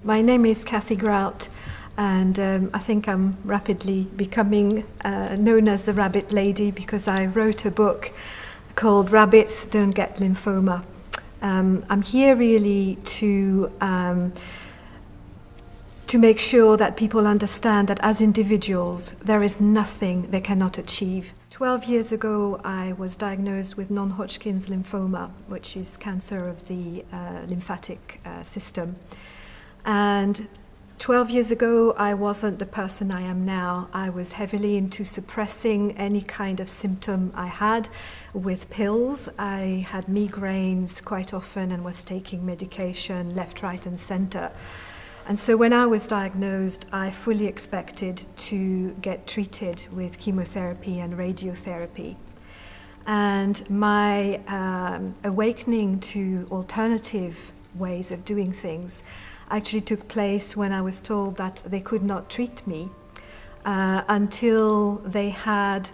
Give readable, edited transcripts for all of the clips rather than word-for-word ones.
My name is Cathie Grout, and I think I'm rapidly becoming known as the Rabbit Lady because I wrote a book called Rabbits Don't Get Lymphoma. I'm here really to make sure that people understand that as individuals, there is nothing they cannot achieve. 12 years ago, I was diagnosed with non-Hodgkin's lymphoma, which is cancer of the lymphatic system. And 12 years ago, I wasn't the person I am now. I was heavily into suppressing any kind of symptom I had with pills. I had migraines quite often and was taking medication left, right, and center. And so when I was diagnosed, I fully expected to get treated with chemotherapy and radiotherapy. And my awakening to alternative ways of doing things actually took place when I was told that they could not treat me until they had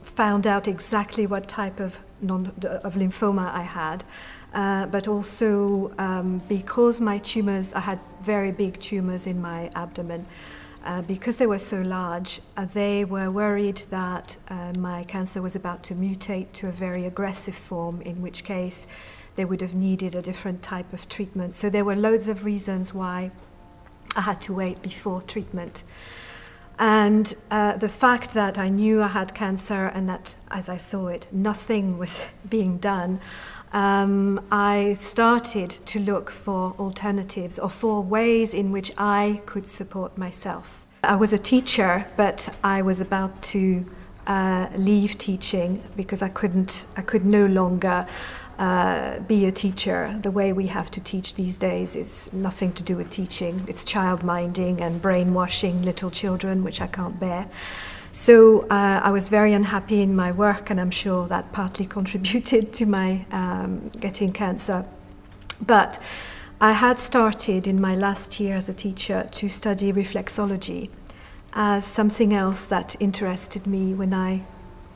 found out exactly what type of lymphoma I had. But also because my tumors, I had very big tumors in my abdomen. Because they were so large, they were worried that my cancer was about to mutate to a very aggressive form, in which case they would have needed a different type of treatment. So there were loads of reasons why I had to wait before treatment. And the fact that I knew I had cancer and that, as I saw it, nothing was being done, I started to look for alternatives or for ways in which I could support myself. I was a teacher, but I was about to leave teaching because I could no longer be a teacher. The way we have to teach these days is nothing to do with teaching. It's child minding and brainwashing little children, which I can't bear. So I was very unhappy in my work, and I'm sure that partly contributed to my getting cancer. But I had started in my last year as a teacher to study reflexology as something else that interested me when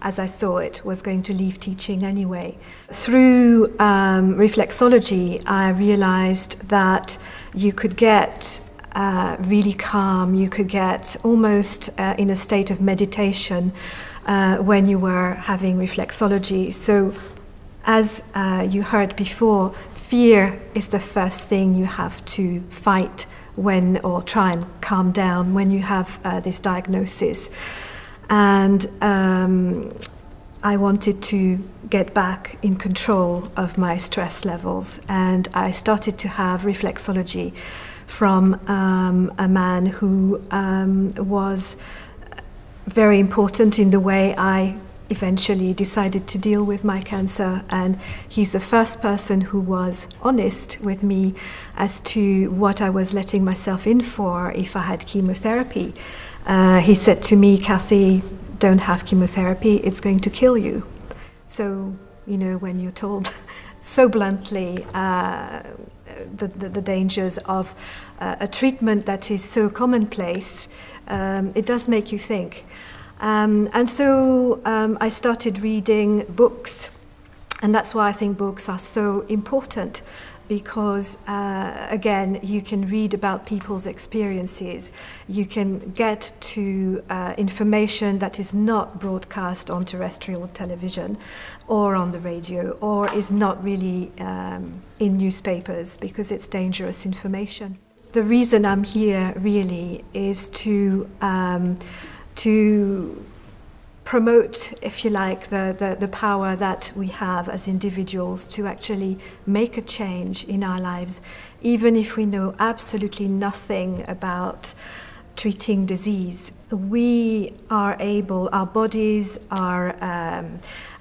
as I saw it, was going to leave teaching anyway. Through reflexology, I realized that you could get really calm, you could get almost in a state of meditation when you were having reflexology. So, as you heard before, fear is the first thing you have to fight or try and calm down when you have this diagnosis. And I wanted to get back in control of my stress levels, and I started to have reflexology from a man who was very important in the way I eventually decided to deal with my cancer. And he's the first person who was honest with me as to what I was letting myself in for if I had chemotherapy. He said to me, "Cathie, don't have chemotherapy, it's going to kill you." So, when you're told so bluntly the dangers of a treatment that is so commonplace, it does make you think. And so I started reading books, and that's why I think books are so important, because again, you can read about people's experiences, you can get to information that is not broadcast on terrestrial television or on the radio, or is not really in newspapers, because it's dangerous information. The reason I'm here really is to promote, if you like, the power that we have as individuals to actually make a change in our lives, even if we know absolutely nothing about treating disease. We are able, our bodies are,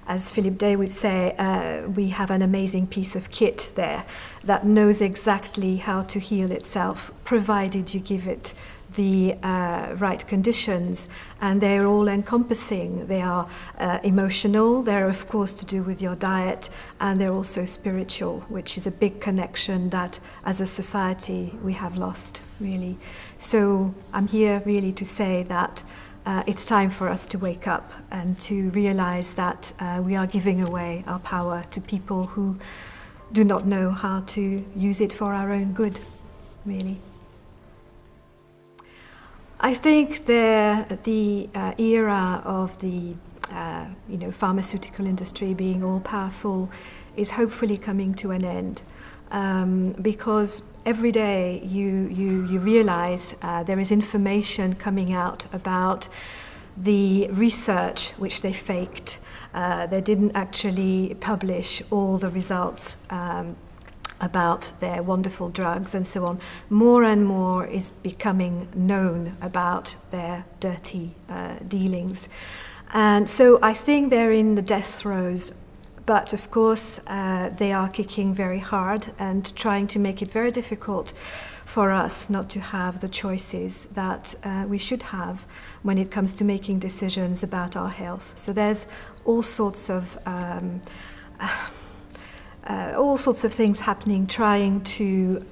as Philip Day would say, we have an amazing piece of kit there that knows exactly how to heal itself, provided you give it the right conditions, and they're all encompassing. They are emotional, they're of course to do with your diet, and they're also spiritual, which is a big connection that as a society we have lost, really. So I'm here really to say that it's time for us to wake up and to realize that we are giving away our power to people who do not know how to use it for our own good. really. I think the era of the pharmaceutical industry being all powerful is hopefully coming to an end, because every day you realize there is information coming out about the research which they faked. They didn't actually publish all the results about their wonderful drugs and so on. More and more is becoming known about their dirty dealings. And so I think they're in the death throes, but of course they are kicking very hard and trying to make it very difficult for us not to have the choices that we should have when it comes to making decisions about our health. So there's all sorts of things happening, trying to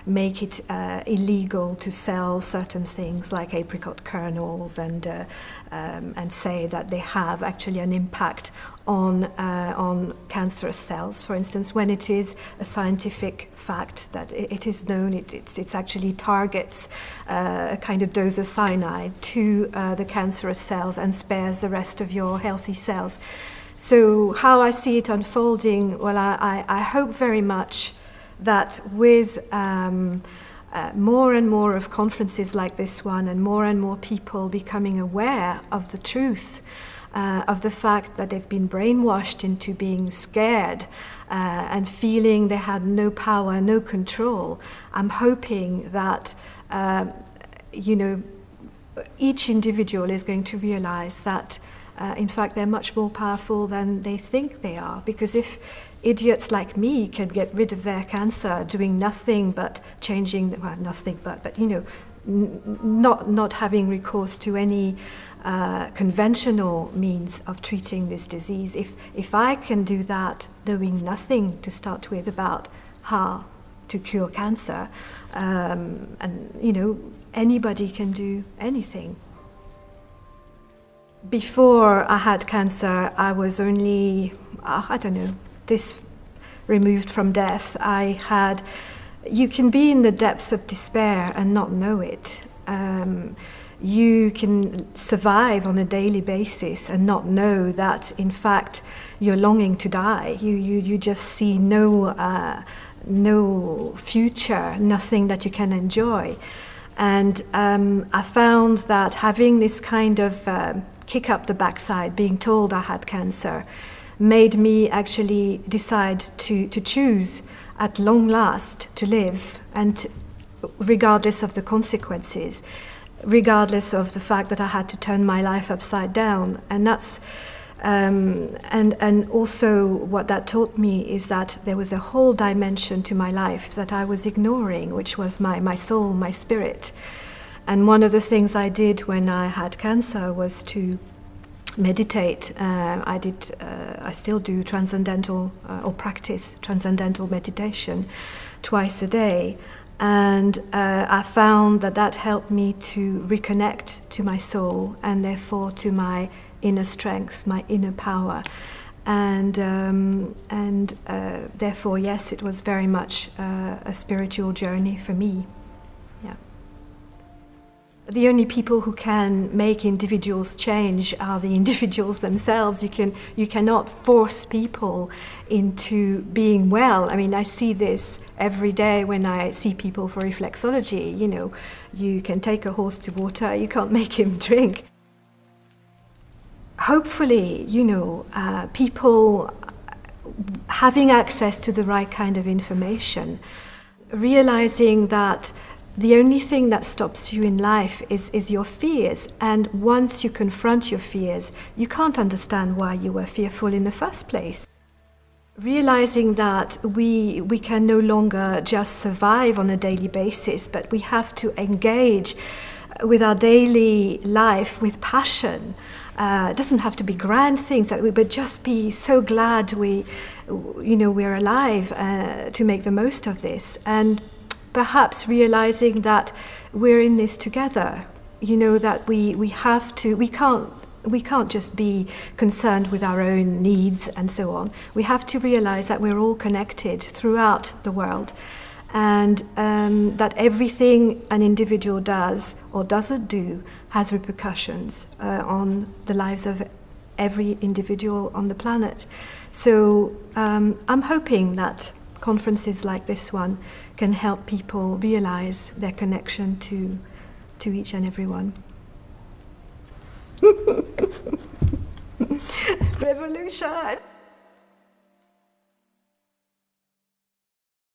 make it illegal to sell certain things like apricot kernels, and say that they have actually an impact on cancerous cells. For instance, when it is a scientific fact that it is known, it actually targets a kind of dose of cyanide to the cancerous cells and spares the rest of your healthy cells. So how I see it unfolding, well, I hope very much that with more and more of conferences like this one, and more people becoming aware of the truth, of the fact that they've been brainwashed into being scared and feeling they had no power, no control, I'm hoping that, each individual is going to realize that in fact, they're much more powerful than they think they are. Because if idiots like me can get rid of their cancer doing nothing but changing, well, nothing but not having recourse to any conventional means of treating this disease, if I can do that, knowing nothing to start with about how to cure cancer, anybody can do anything. Before I had cancer, I was only, this removed from death. You can be in the depths of despair and not know it. You can survive on a daily basis and not know that, in fact, you're longing to die. You just see no future, nothing that you can enjoy. And I found that having this kind of kick up the backside, being told I had cancer, made me actually decide to choose at long last to live, and regardless of the consequences, regardless of the fact that I had to turn my life upside down. And that's and also what that taught me is that there was a whole dimension to my life that I was ignoring, which was my soul, my spirit. And one of the things I did when I had cancer was to meditate. I still do transcendental or practice transcendental meditation twice a day. And I found that helped me to reconnect to my soul, and therefore to my inner strength, my inner power. And therefore, yes, it was very much a spiritual journey for me. Yeah. The only people who can make individuals change are the individuals themselves. You cannot force people into being well. I mean, I see this every day when I see people for reflexology. You can take a horse to water, you can't make him drink. Hopefully, people having access to the right kind of information, realizing that the only thing that stops you in life is your fears. And once you confront your fears, you can't understand why you were fearful in the first place. Realizing that we can no longer just survive on a daily basis, but we have to engage with our daily life with passion. It doesn't have to be grand things, but just be so glad we're alive to make the most of this. And perhaps realizing that we're in this together, that we can't just be concerned with our own needs and so on. We have to realize that we're all connected throughout the world, and that everything an individual does or doesn't do has repercussions on the lives of every individual on the planet. So I'm hoping that conferences like this one can help people realize their connection to each and every one. Revolution!